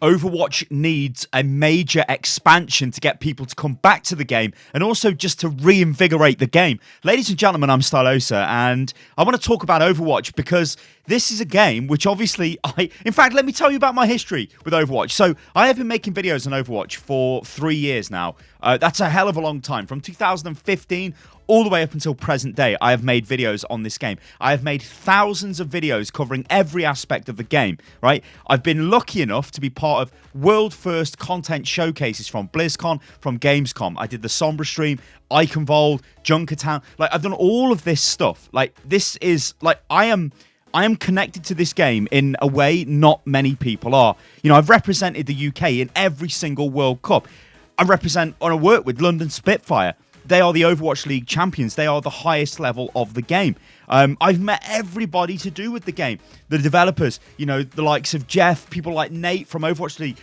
Overwatch needs a major expansion to get people to come back to the game and also just to reinvigorate the game. Ladies and gentlemen, I'm Stylosa, and I want to talk about Overwatch because this is a game which obviously in fact, let me tell you about my history with Overwatch. So I have been making videos on Overwatch for 3 years now. That's a hell of a long time. From 2015 all the way up until present day, I have made videos on this game. I have made thousands of videos covering every aspect of the game, right? I've been lucky enough to be part of world first content showcases from BlizzCon, from Gamescom. I did the Sombra stream, Iconvolt, Junkertown. Like, I've done all of this stuff. Like, this is, like, I am connected to this game in a way not many people are. You know, I've represented the UK in every single World Cup. I work with London Spitfire. They are the Overwatch League champions. They are the highest level of the game. I've met everybody to do with the game. The developers, you know, the likes of Jeff, people like Nate from Overwatch League.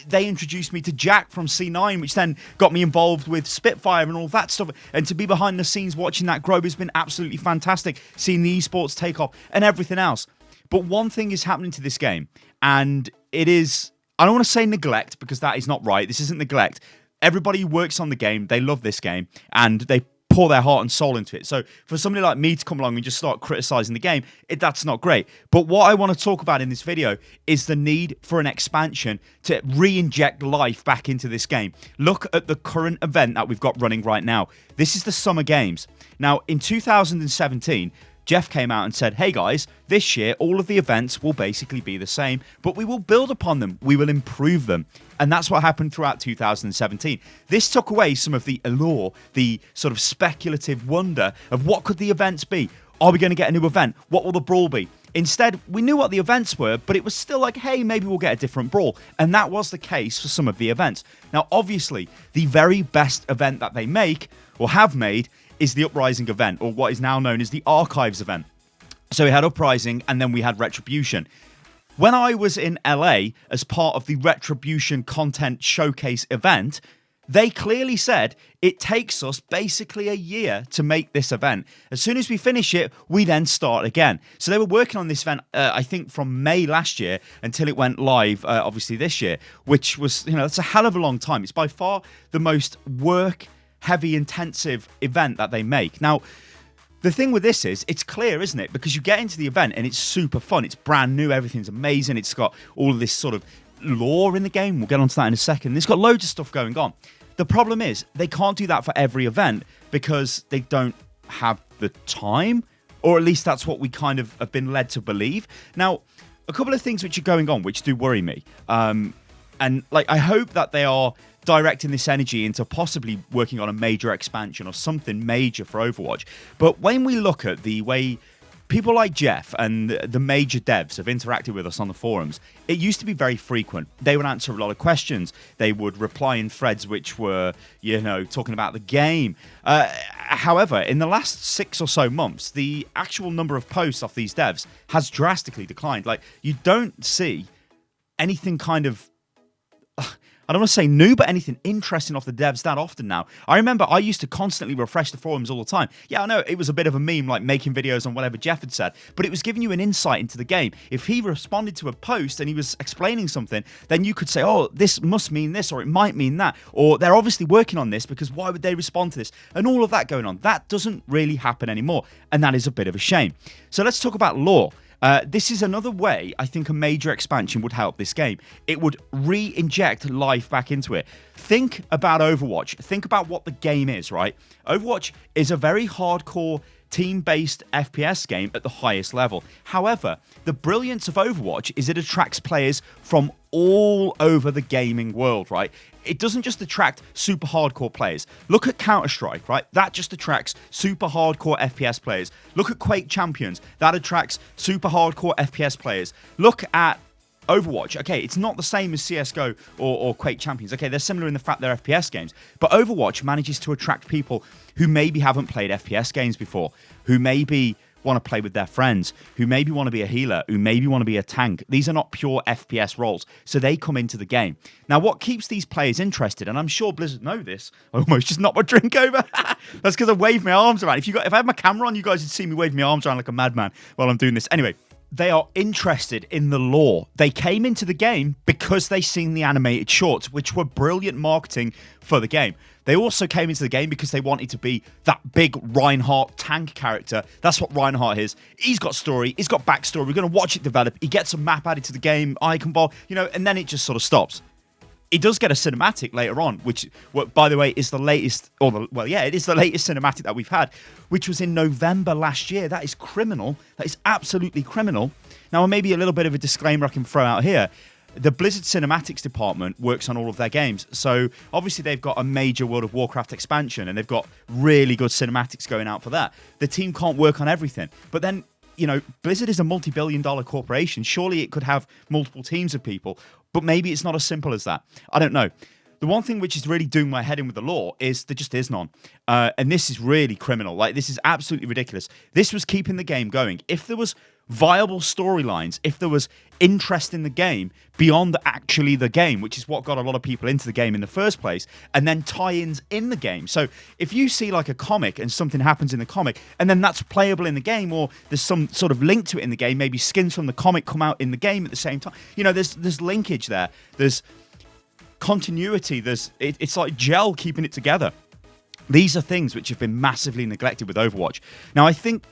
They introduced me to Jack from C9, which then got me involved with Spitfire and all that stuff. And to be behind the scenes watching that grow has been absolutely fantastic. Seeing the esports take off and everything else. But one thing is happening to this game, and it is, I don't want to say neglect because that is not right. This isn't neglect. Everybody who works on the game, they love this game, and they pour their heart and soul into it. So for somebody like me to come along and just start criticizing the game, that's not great. But what I want to talk about in this video is the need for an expansion to re-inject life back into this game. Look at the current event that we've got running right now. This is the Summer Games. Now, in 2017, Jeff came out and said, hey guys, this year all of the events will basically be the same, but we will build upon them, we will improve them. And that's what happened throughout 2017. This took away some of the allure, the sort of speculative wonder of what could the events be? Are we going to get a new event? What will the brawl be? Instead, we knew what the events were, but it was still like, hey, maybe we'll get a different brawl. And that was the case for some of the events. Now, obviously, the very best event that they make, or have made, is the Uprising event, or what is now known as the Archives event. So we had Uprising, and then we had Retribution. When I was in LA as part of the Retribution content showcase event, they clearly said it takes us basically a year to make this event. As soon as we finish it, we then start again. So they were working on this event, I think, from May last year until it went live, obviously this year, which was, you know, that's a hell of a long time. It's by far the most heavy, intensive event that they make. Now, the thing with this is, it's clear, isn't it? Because you get into the event and it's super fun. It's brand new. Everything's amazing. It's got all of this sort of lore in the game. We'll get onto that in a second. It's got loads of stuff going on. The problem is, they can't do that for every event because they don't have the time, or at least that's what we kind of have been led to believe. Now, a couple of things which are going on, which do worry me. And like, I hope that they are directing this energy into possibly working on a major expansion or something major for Overwatch. But when we look at the way people like Jeff and the major devs have interacted with us on the forums, it used to be very frequent. They would answer a lot of questions. They would reply in threads which were, you know, talking about the game. However, in the last 6 or so months, the actual number of posts off these devs has drastically declined. Like, you don't see anything kind of, I don't want to say new, but anything interesting off the devs that often now. I remember I used to constantly refresh the forums all the time. Yeah, I know it was a bit of a meme, like making videos on whatever Jeff had said, but it was giving you an insight into the game. If he responded to a post and he was explaining something, then you could say, oh, this must mean this, or it might mean that, or they're obviously working on this because why would they respond to this? And all of that going on. That doesn't really happen anymore, and that is a bit of a shame. So let's talk about lore. This is another way I think a major expansion would help this game. It would re-inject life back into it. Think about Overwatch. Think about what the game is, right? Overwatch is a very hardcore team-based FPS game at the highest level. However, the brilliance of Overwatch is it attracts players from all over the gaming world, right? It doesn't just attract super hardcore players. Look at Counter-Strike, right? That just attracts super hardcore FPS players. Look at Quake Champions. That attracts super hardcore FPS players. Look at Overwatch. Okay, it's not the same as CSGO or Quake Champions. Okay, they're similar in the fact they're FPS games. But Overwatch manages to attract people who maybe haven't played FPS games before, who maybe want to play with their friends, who maybe want to be a healer, who maybe want to be a tank. These are not pure FPS roles, so they come into the game. Now, what keeps these players interested, and I'm sure Blizzard know this, I almost just knocked my drink over. That's because I waved my arms around. If I had my camera on, you guys would see me wave my arms around like a madman while I'm doing this. Anyway, they are interested in the lore. They came into the game because they seen the animated shorts, which were brilliant marketing for the game. They also came into the game because they wanted to be that big Reinhardt tank character. That's what Reinhardt is. He's got story. He's got backstory. We're going to watch it develop. He gets a map added to the game, icon ball, and then it just sort of stops. He does get a cinematic later on, which, by the way, is the latest, it is the latest cinematic that we've had, which was in November last year. That is criminal. That is absolutely criminal. Now, maybe a little bit of a disclaimer I can throw out here. The Blizzard Cinematics department works on all of their games. So, obviously, they've got a major World of Warcraft expansion, and they've got really good cinematics going out for that. The team can't work on everything. But then, Blizzard is a multi-billion-dollar corporation. Surely it could have multiple teams of people. But maybe it's not as simple as that. I don't know. The one thing which is really doing my head in with the lore is there just is none. And this is really criminal. This is absolutely ridiculous. This was keeping the game going. If there was viable storylines, if there was interest in the game beyond actually the game, which is what got a lot of people into the game in the first place, and then tie-ins in the game. So if you see a comic and something happens in the comic, and then that's playable in the game, or there's some sort of link to it in the game, maybe skins from the comic come out in the game at the same time. There's linkage there. There's continuity. It's like gel keeping it together. These are things which have been massively neglected with Overwatch. Now, I think,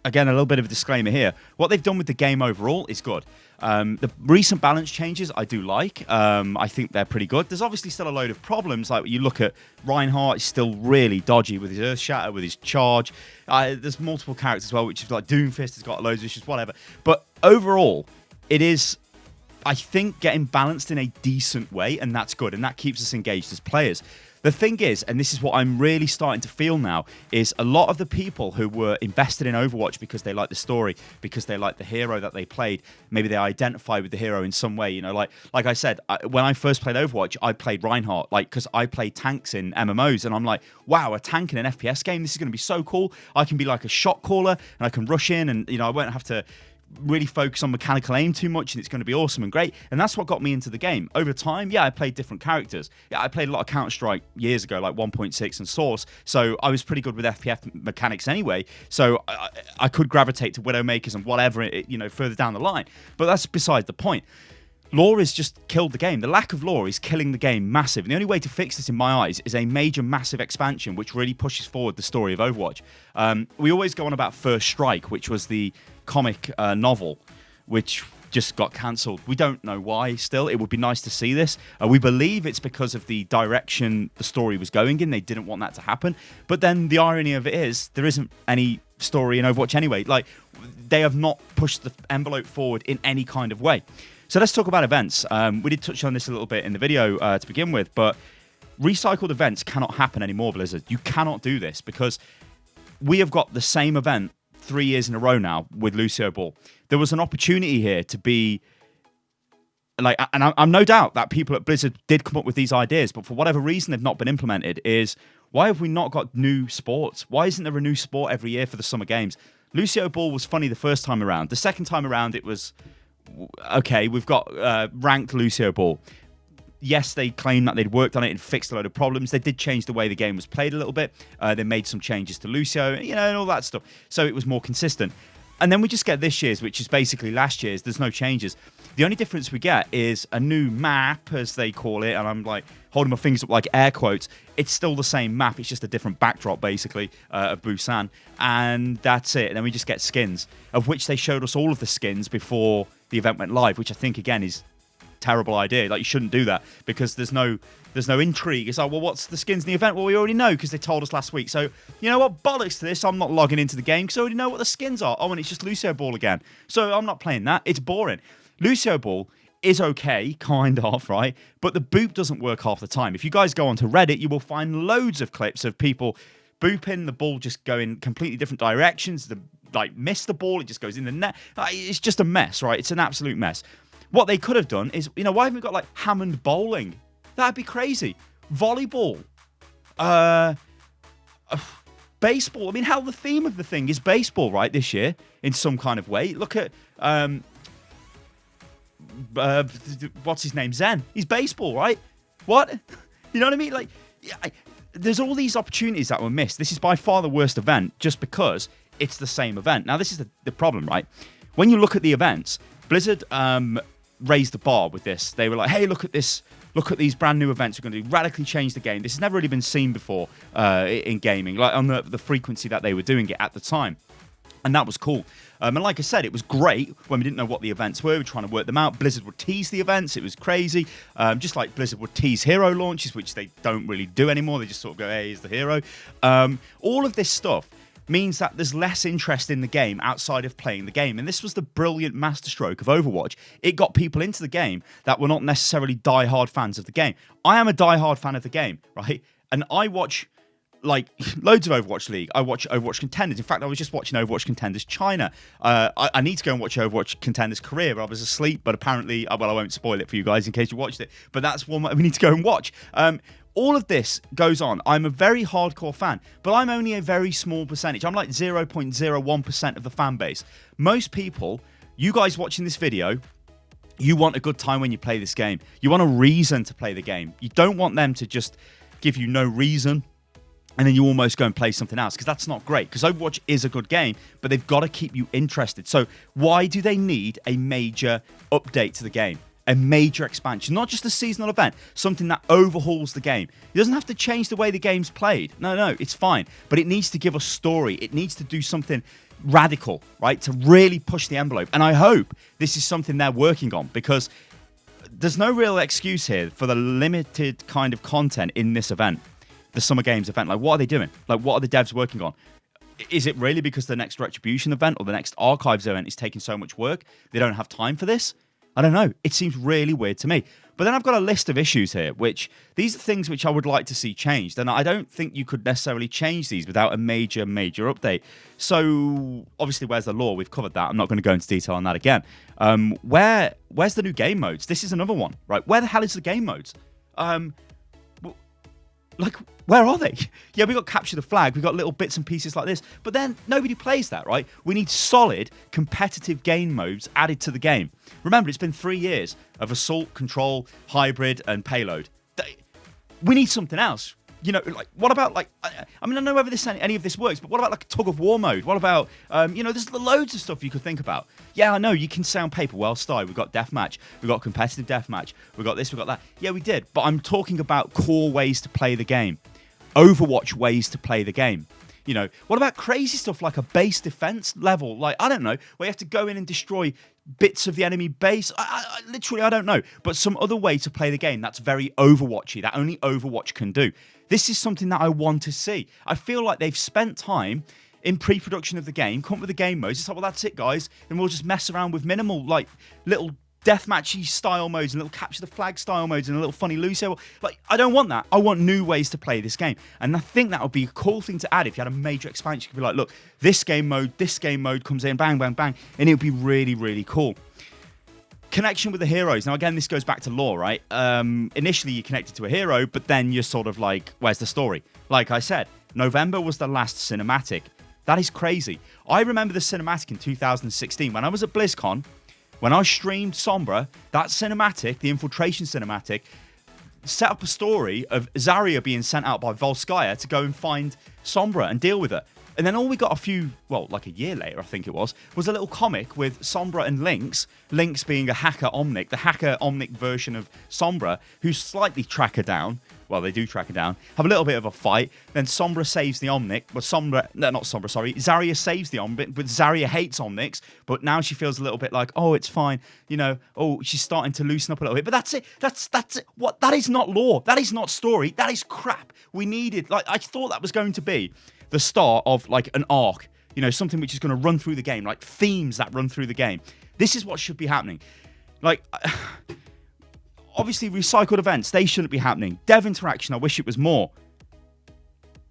again, a little bit of a disclaimer here. What they've done with the game overall is good. The recent balance changes I do like. I think they're pretty good. There's obviously still a load of problems. Like you look at Reinhardt, he's still really dodgy with his Earth Shatter, with his charge. There's multiple characters as well, which is like Doomfist has got loads of issues, whatever. But overall, it is, I think, getting balanced in a decent way, and that's good. And that keeps us engaged as players. The thing is, and this is what I'm really starting to feel now, is a lot of the people who were invested in Overwatch because they like the story, because they like the hero that they played, maybe they identify with the hero in some way. Like I said, when I first played Overwatch, I played Reinhardt, because I played tanks in MMOs, and I'm like, wow, a tank in an FPS game, this is going to be so cool. I can be like a shot caller, and I can rush in, and I won't have to really focus on mechanical aim too much, and it's going to be awesome and great. And that's what got me into the game. Over time, I played different characters. I played a lot of Counter-Strike years ago, like 1.6 and Source, so I was pretty good with FPS mechanics anyway, so I could gravitate to Widowmakers and whatever, further down the line. But that's beside the point. Lore has just killed the game. The lack of lore is killing the game massive. And the only way to fix this, in my eyes, is a major, massive expansion which really pushes forward the story of Overwatch. We always go on about First Strike, which was the comic novel, which just got cancelled. We don't know why still. It would be nice to see this. We believe it's because of the direction the story was going in. They didn't want that to happen. But then the irony of it is there isn't any story in Overwatch anyway. They have not pushed the envelope forward in any kind of way. So let's talk about events. We did touch on this a little bit in the video to begin with, but recycled events cannot happen anymore, Blizzard. You cannot do this because we have got the same event 3 years in a row now with Lucio Ball. There was an opportunity here to be and I'm no doubt that people at Blizzard did come up with these ideas, but for whatever reason they've not been implemented. Is why have we not got new sports? Why isn't there a new sport every year for the Summer Games? Lucio Ball was funny the first time around. The second time around it was, okay, we've got ranked Lucio Ball. Yes, they claimed that they'd worked on it and fixed a load of problems. They did change the way the game was played a little bit. They made some changes to Lucio, and all that stuff. So it was more consistent. And then we just get this year's, which is basically last year's. There's no changes. The only difference we get is a new map, as they call it, and I'm like holding my fingers up like air quotes. It's still the same map. It's just a different backdrop, basically, of Busan. And that's it. And then we just get skins, of which they showed us all of the skins before the event went live, which I think, again, is terrible idea. You shouldn't do that because there's no intrigue. It's like, well, what's the skins in the event? Well, we already know because they told us last week. So, you know what? Bollocks to this. I'm not logging into the game because I already know what the skins are. Oh, and it's just Lucio Ball again. So I'm not playing that. It's boring. Lucio Ball is okay, kind of, right? But the boop doesn't work half the time. If you guys go onto Reddit, you will find loads of clips of people booping, the ball just going completely different directions. Miss the ball, it just goes in the net. It's just a mess, right? It's an absolute mess. What they could have done is, why haven't we got Hammond bowling? That'd be crazy. Volleyball. Baseball. I mean, hell, the theme of the thing is baseball, right, this year, in some kind of way. Look at, what's his name? Zen. He's baseball, right? What? You know what I mean? There's all these opportunities that were missed. This is by far the worst event just because it's the same event. Now, this is the problem, right? when you look at the events, Blizzard raised the bar with this. They were like, hey, look at this. Look at these brand new events we're going to do. Radically change the game. This has never really been seen before in gaming, like on the frequency that they were doing it at the time. And that was cool. And like I said, it was great when we didn't know what the events were. We were trying to work them out. Blizzard would tease the events. It was crazy. Just like Blizzard would tease hero launches, which they don't really do anymore. They just sort of go, hey, here's the hero. All of this stuff means that there's less interest in the game outside of playing the game. And this was the brilliant masterstroke of Overwatch. It got people into the game that were not necessarily die-hard fans of the game. I am a die-hard fan of the game, right? And I watch like loads of Overwatch League. I watch Overwatch Contenders. In fact, I was just watching Overwatch Contenders China. I need to go and watch Overwatch Contenders Korea. I was asleep, but apparently, well, I won't spoil it for you guys in case you watched it. But that's one we need to go and watch. All of this goes on. I'm a very hardcore fan, but I'm only a very small percentage. I'm like 0.01% of the fan base. Most people, you guys watching this video, you want a good time when you play this game. You want a reason to play the game. You don't want them to just give you no reason and then you almost go and play something else, because that's not great. Because Overwatch is a good game, but they've got to keep you interested. So why do they need a major update to the game? A major expansion, not just a seasonal event, something that overhauls the game. It doesn't have to change the way the game's played. No, it's fine. But it needs to give a story. It needs to do something radical, right? To really push the envelope. And I hope this is something they're working on, because there's no real excuse here for the limited kind of content in this event, the Summer Games event. Like, what are they doing? Like, what are the devs working on? Is it really because the next Retribution event or the next Archives event is taking so much work, they don't have time for this? I don't know. It seems really weird to me. But then I've got a list of issues here, which these are things which I would like to see changed. And I don't think you could necessarily change these without a major update. So obviously, where's the law? We've covered that. I'm not going to go into detail on that again. Where's the new game modes? This is another one, right? Where the hell is the game modes? Like, where are they? Yeah, we got Capture the Flag. We got little bits and pieces like this. But then nobody plays that, right? We need solid, competitive game modes added to the game. Remember, it's been 3 years of Assault, Control, Hybrid, and Payload. We need something else. You know, like, what about, like, I mean, I don't know whether any of this works, but what about, like, Tug of War mode? What about, there's loads of stuff you could think about. Yeah, I know, you can say on paper, well, Sty, we've got Deathmatch, we've got Competitive Deathmatch, we've got this, we've got that. Yeah, we did, but I'm talking about core ways to play the game. Overwatch ways to play the game. You know, what about crazy stuff like a base defense level? Like, I don't know, where you have to go in and destroy bits of the enemy base. I literally, I don't know. But some other way to play the game that's very Overwatchy, that only Overwatch can do. This is something that I want to see. I feel like they've spent time in pre-production of the game, come up with the game modes. It's like, well, that's it, guys. And we'll just mess around with minimal, like, little deathmatchy style modes and little Capture the Flag style modes and a little funny Lucio. Like, I don't want that. I want new ways to play this game. And I think that would be a cool thing to add if you had a major expansion. You could be like, look, this game mode comes in, bang, bang, bang. And it would be really, really cool. Connection with the heroes. Now, again, this goes back to lore, right? Initially, you're connected to a hero, but then you're sort of like, where's the story? Like I said, November was the last cinematic. That is crazy. I remember the cinematic in 2016 when I was at BlizzCon. When I streamed Sombra, that cinematic, the infiltration cinematic, set up a story of Zarya being sent out by Volskaya to go and find Sombra and deal with her. And then all we got like a year later, I think it was a little comic with Sombra and Lynx. Lynx being a hacker Omnic, the hacker Omnic version of Sombra, who slightly track her down. Well, they do track her down. Have a little bit of a fight. Then Sombra saves the Omnic. But Zarya saves the Omnic, but Zarya hates Omnics. But now she feels a little bit like, oh, it's fine. You know, oh, she's starting to loosen up a little bit. But that's it. That's it. What? That is not lore. That is not story. That is crap. We needed, like, I thought that was going to be the start of, like, an arc. You know, something which is going to run through the game. Like, themes that run through the game. This is what should be happening. Like... Obviously, recycled events, they shouldn't be happening. Dev interaction, I wish it was more.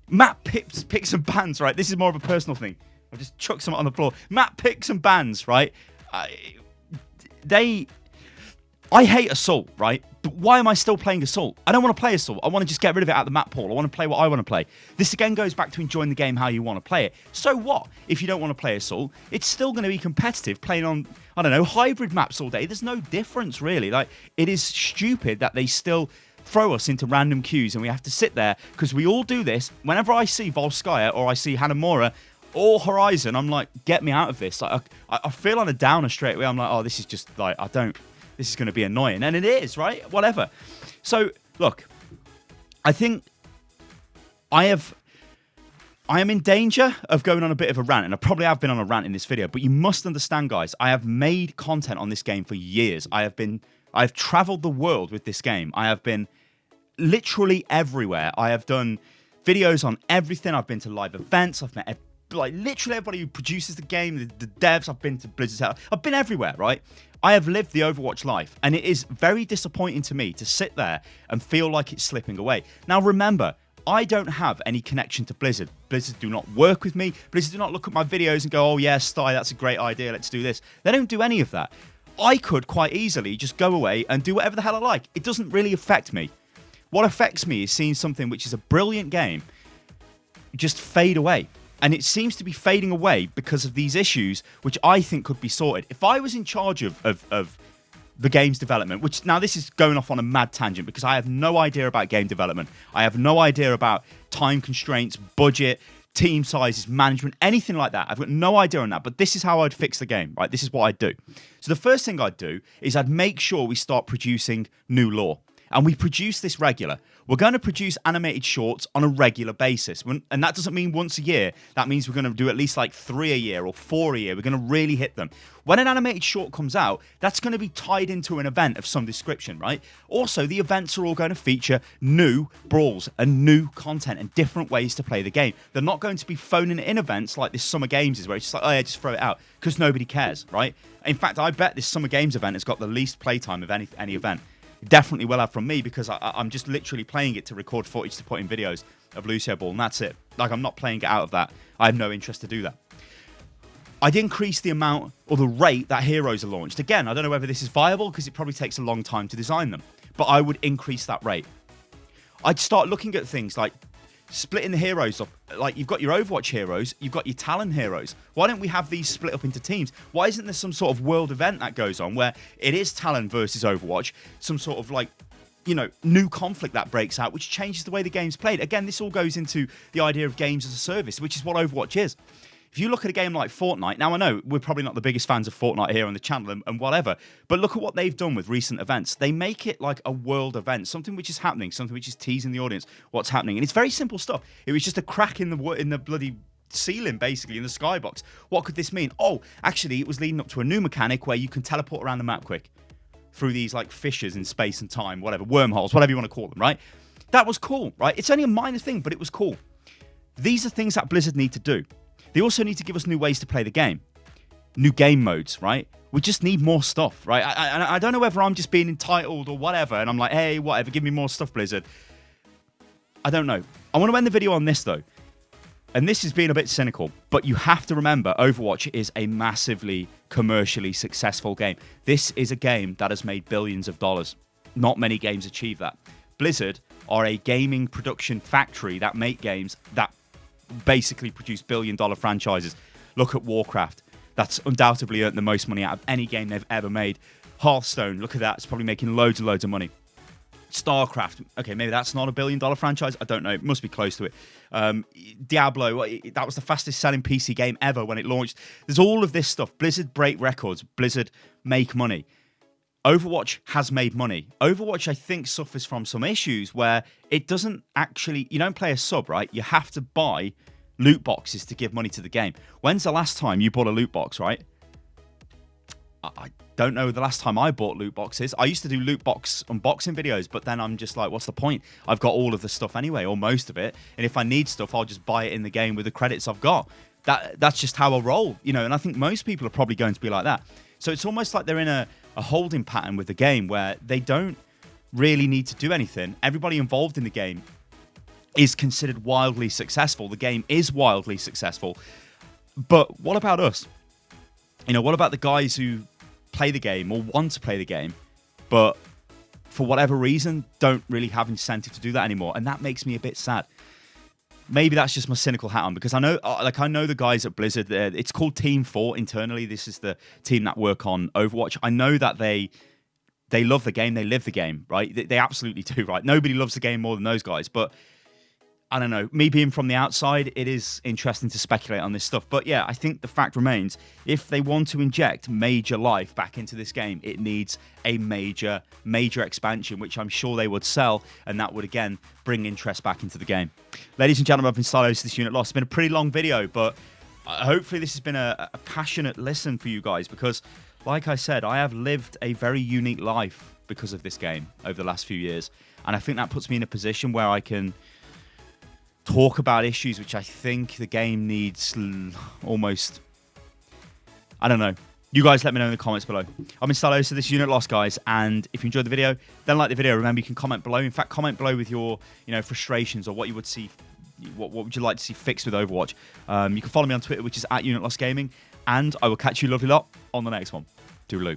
Map picks and bans, right? This is more of a personal thing. I'll just chuck some on the floor. Map picks and bans, right? I hate Assault, right? But why am I still playing Assault? I don't want to play Assault. I want to just get rid of it out of the map pool. I want to play what I want to play. This again goes back to enjoying the game how you want to play it. So what if you don't want to play Assault? It's still going to be competitive playing on, I don't know, hybrid maps all day. There's no difference, really. Like, it is stupid that they still throw us into random queues and we have to sit there, because we all do this. Whenever I see Volskaya or I see Hanamura, Or Horizon, I'm like, get me out of this. Like, I feel on a downer straight away. I'm like, oh, this is just like, this is going to be annoying. And it is, right? Whatever. So, look, I think I am in danger of going on a bit of a rant, and I probably have been on a rant in this video, but you must understand, guys, I have made content on this game for years. I've traveled the world with this game. I have been literally everywhere. I have done videos on everything. I've been to live events. I've met like literally everybody who produces the game, the devs. I've been to Blizzard's house. I've been everywhere, right? I have lived the Overwatch life, and it is very disappointing to me to sit there and feel like it's slipping away. Now, remember, I don't have any connection to Blizzard. Blizzard do not work with me. Blizzard do not look at my videos and go, oh yeah, Sty, that's a great idea, let's do this. They don't do any of that. I could quite easily just go away and do whatever the hell I like. It doesn't really affect me. What affects me is seeing something which is a brilliant game just fade away. And it seems to be fading away because of these issues, which I think could be sorted. If I was in charge of the game's development, which now this is going off on a mad tangent because I have no idea about game development. I have no idea about time constraints, budget, team sizes, management, anything like that. I've got no idea on that, but this is how I'd fix the game, right? This is what I'd do. So the first thing I'd do is I'd make sure we start producing new lore. And we produce this regular. We're going to produce animated shorts on a regular basis. And that doesn't mean once a year. That means we're going to do at least like 3 a year or 4 a year. We're going to really hit them. When an animated short comes out, that's going to be tied into an event of some description, right? Also, the events are all going to feature new brawls and new content and different ways to play the game. They're not going to be phoning it in events like this Summer Games is, where it's just like, oh yeah, just throw it out, because nobody cares, right? In fact, I bet this Summer Games event has got the least playtime of any event. Definitely will have from me, because I'm just literally playing it to record footage to put in videos of Lucio Ball, and that's it. Like, I'm not playing it out of that. I have no interest to do that. I'd increase the amount or the rate that heroes are launched. Again, I don't know whether this is viable because it probably takes a long time to design them, but I would increase that rate. I'd start looking at things like splitting the heroes up. Like, you've got your Overwatch heroes, you've got your Talon heroes. Why don't we have these split up into teams? Why isn't there some sort of world event that goes on where it is Talon versus Overwatch, some sort of like, you know, new conflict that breaks out, which changes the way the game's played? Again, this all goes into the idea of games as a service, which is what Overwatch is. If you look at a game like Fortnite, now I know we're probably not the biggest fans of Fortnite here on the channel and whatever, but look at what they've done with recent events. They make it like a world event, something which is happening, something which is teasing the audience what's happening. And it's very simple stuff. It was just a crack in the bloody ceiling, basically, in the skybox. What could this mean? Oh, actually, it was leading up to a new mechanic where you can teleport around the map quick through these like fissures in space and time, whatever, wormholes, whatever you want to call them, right? That was cool, right? It's only a minor thing, but it was cool. These are things that Blizzard need to do. They also need to give us new ways to play the game. New game modes, right? We just need more stuff, right? I don't know whether I'm just being entitled or whatever, and I'm like, hey, whatever, give me more stuff, Blizzard. I don't know. I want to end the video on this, though. And this is being a bit cynical, but you have to remember, Overwatch is a massively commercially successful game. This is a game that has made billions of dollars. Not many games achieve that. Blizzard are a gaming production factory that make games that basically produce billion-dollar franchises. Look at Warcraft. That's undoubtedly earned the most money out of any game they've ever made. Hearthstone, look at that. It's probably making loads and loads of money. StarCraft, okay, maybe that's not a billion-dollar franchise. I don't know. It must be close to it. Diablo, that was the fastest-selling PC game ever when it launched. There's all of this stuff. Blizzard break records. Blizzard make money. Overwatch has made money. Overwatch, I think, suffers from some issues where it doesn't actually... You don't play a sub, right? You have to buy loot boxes to give money to the game. When's the last time you bought a loot box, right? I don't know the last time I bought loot boxes. I used to do loot box unboxing videos, but then I'm just like, what's the point? I've got all of the stuff anyway, or most of it. And if I need stuff, I'll just buy it in the game with the credits I've got. That's just how I roll, you know, and I think most people are probably going to be like that. So it's almost like they're in a holding pattern with the game where they don't really need to do anything. Everybody involved in the game is considered wildly successful. The game is wildly successful. But what about us? You know, what about the guys who play the game or want to play the game, but for whatever reason don't really have incentive to do that anymore? And that makes me a bit sad. Maybe that's just my cynical hat on, because I know the guys at Blizzard. It's called Team 4 internally. This is the team that work on Overwatch. I know that they love the game. They live the game, right? They absolutely do, right? Nobody loves the game more than those guys. But I don't know, me being from the outside, it is interesting to speculate on this stuff. But yeah, I think the fact remains, if they want to inject major life back into this game, it needs a major expansion, which I'm sure they would sell, and that would, again, bring interest back into the game. Ladies and gentlemen, I've been Stylosa, this unit lost. It's been a pretty long video, but hopefully this has been a passionate listen for you guys, because, like I said, I have lived a very unique life because of this game over the last few years, and I think that puts me in a position where I can talk about issues which I think the game needs almost. I don't know. You guys let me know in the comments below. I'm in Stylosa, this is Unit Lost, guys, and if you enjoyed the video, then like the video. Remember, you can comment below. In fact, comment below with your frustrations or what you would see, what would you like to see fixed with Overwatch. You can follow me on Twitter, which is @UnitLostGaming, and I will catch you lovely lot on the next one. Toodaloo.